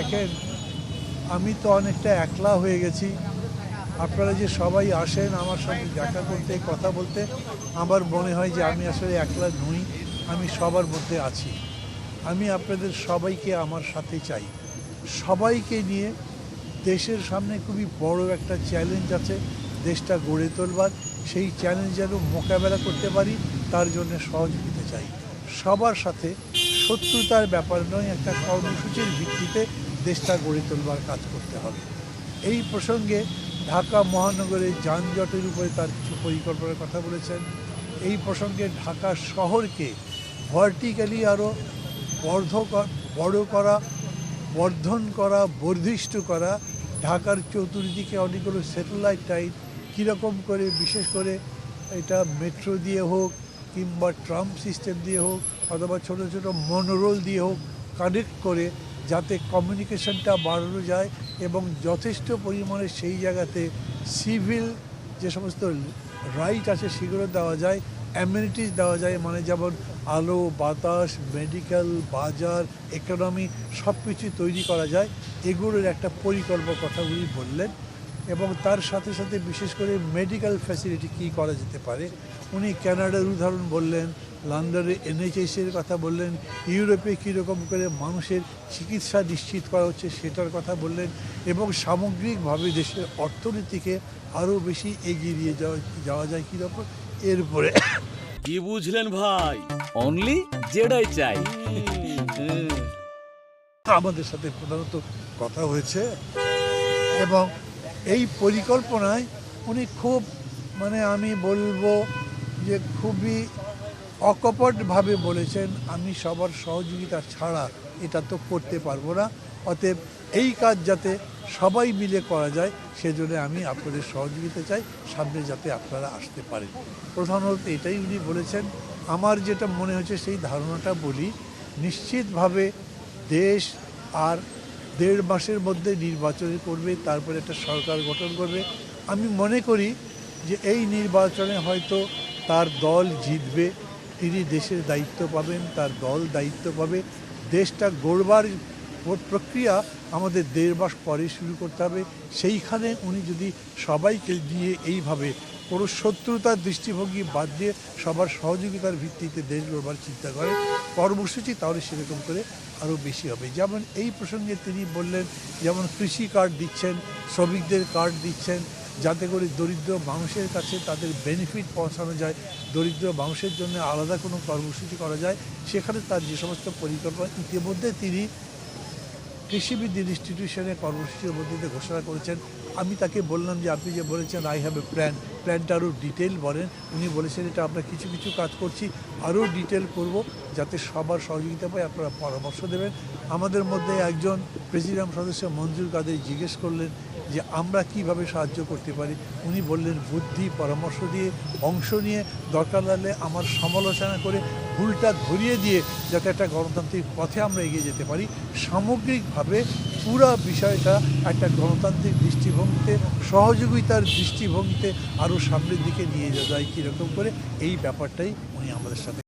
দেখেন, আমি তো অনেকটা একলা হয়ে গেছি। আপনারা যে সবাই আসেন আমার সঙ্গে দেখা করতে, কথা বলতে, আমার মনে হয় যে আমি আসলে একলা নই, আমি সবার মধ্যে আছি। আমি আপনাদের সবাইকে আমার সাথে চাই। সবাইকে নিয়ে দেশের সামনে খুবই বড় একটা চ্যালেঞ্জ আছে দেশটা গড়ে তোলবার। সেই চ্যালেঞ্জ যেন মোকাবেলা করতে পারি, তার জন্য সহযোগিতা চাই। সবার সাথে শত্রুতার ব্যাপার নয়, একটা কর্মসূচির ভিত্তিতে দেশটা গড়ে তোলবার কাজ করতে হবে। এই প্রসঙ্গে ঢাকা মহানগরের যানজটের উপরে তার কিছু পরিকল্পনার কথা বলেছেন। এই প্রসঙ্গে ঢাকা শহরকে ভার্টিক্যালি আরও বড় করা, বর্ধন করা, বর্ধিষ্ণু করা, ঢাকার চতুর্দিকে অনেকগুলো স্যাটেলাইট টাইট কীরকম করে, বিশেষ করে এটা মেট্রো দিয়ে হোক কিংবা ট্রাম সিস্টেম দিয়ে হোক অথবা ছোটো ছোটো মনোরোল দিয়ে হোক কানেক্ট করে যাতে কমিউনিকেশনটা বাড়ানো যায় এবং যথেষ্ট পরিমাণে সেই জায়গাতে সিভিল যে সমস্ত রাইট আছে সেগুলো দেওয়া যায়, অ্যামিনিটিস দেওয়া যায়, মানে যেমন আলো, বাতাস, মেডিকেল, বাজার, ইকোনমি সব কিছু তৈরি করা যায়। এগুলোর একটা পরিকল্পনা কথা উনি বললেন এবং তার সাথে সাথে বিশেষ করে মেডিকেল ফ্যাসিলিটি কী করা যেতে পারে। উনি কানাডার উদাহরণ বললেন, লন্ডনের এনএইচএসের কথা বললেন, ইউরোপে কীরকম করে মানুষের চিকিৎসা নিশ্চিত করা হচ্ছে সেটার কথা বললেন এবং সামগ্রিকভাবে দেশের অর্থনীতিকে আরও বেশি এগিয়ে নিয়ে যাওয়া যায় কীরকম। এরপরে কি বুঝলেন ভাই? অনলি যেটাই চাই। আমাদের সাথে প্রধানত কথা হয়েছে এবং এই পরিকল্পনায় উনি খুব, মানে আমি বলবো যে খুবই অকপটভাবে বলেছেন, আমি সবার সহযোগিতা ছাড়া এটা তো করতে পারবো না, অতএব এই কাজ যাতে সবাই মিলে করা যায় সেজন্য আমি আপনাদের সহযোগিতা চাই, সামনে যাতে আপনারা আসতে পারেন। প্রধানত এটাই উনি বলেছেন। আমার যেটা মনে হচ্ছে সেই ধারণাটা বলি, নিশ্চিতভাবে দেশ আর 1.5 মাসের মধ্যে নির্বাচন করবে, তারপরে একটা সরকার গঠন করবে। আমি মনে করি যে এই নির্বাচনে হয়তো তার দল জিতবে, তিনি দেশের দায়িত্ব পাবেন, তার দল দায়িত্ব পাবে। দেশটা গড়বার প্রক্রিয়া আমাদের 1.5 মাস পরে শুরু করতে হবে। সেইখানে উনি যদি সবাইকে নিয়ে এইভাবে কোনো শত্রুতার দৃষ্টিভঙ্গি বাদ দিয়ে সবার সহযোগিতার ভিত্তিতে দেশ গড়বার চিন্তা করেন কর্মসূচি, তাহলে সেরকম করে আরও বেশি হবে। যেমন এই প্রসঙ্গে তিনি বললেন, যেমন কৃষি কার্ড দিচ্ছেন, শ্রমিকদের কার্ড দিচ্ছেন, যাতে করে দরিদ্র মানুষের কাছে তাদের বেনিফিট পৌঁছানো যায়, দরিদ্র মানুষের জন্য আলাদা কোনো কর্মসূচি করা যায়। সেখানে তার যে সমস্ত পরিকল্পনা ইতিমধ্যে তিনি কৃষিবিদ ইনস্টিটিউশনে কর্মসূচির মধ্যে ঘোষণা করেছেন। আমি তাকে বললাম যে আপনি যে বলেছেন আই হ্যাভ এ প্ল্যানটা আরও ডিটেল বলেন। উনি বলেছেন এটা আমরা কিছু কিছু কাজ করছি, আরও ডিটেল করব যাতে সবার সহযোগিতা পাই, আপনারা পরামর্শ দেবেন। আমাদের মধ্যে একজন প্রেসিডিয়াম সদস্য মঞ্জুর কাদের জিজ্ঞেস করলেন যে আমরা কিভাবে সাহায্য করতে পারি। উনি বললেন বুদ্ধি পরামর্শ দিয়ে, অংশ নিয়ে, দরকার লাগলে আমার সমালোচনা করে, ভুলটা ধরিয়ে দিয়ে যাতে একটা গণতান্ত্রিক পথে আমরা এগিয়ে যেতে পারি। সামগ্রিকভাবে পুরো বিষয়টা একটা গণতান্ত্রিক দৃষ্টিভঙ্গিতে, সহযোগিতার দৃষ্টিভঙ্গিতে আরও সামনের দিকে নিয়ে যাওয়া যায় কীরকম করে, এই ব্যাপারটাই উনি আমাদের সাথে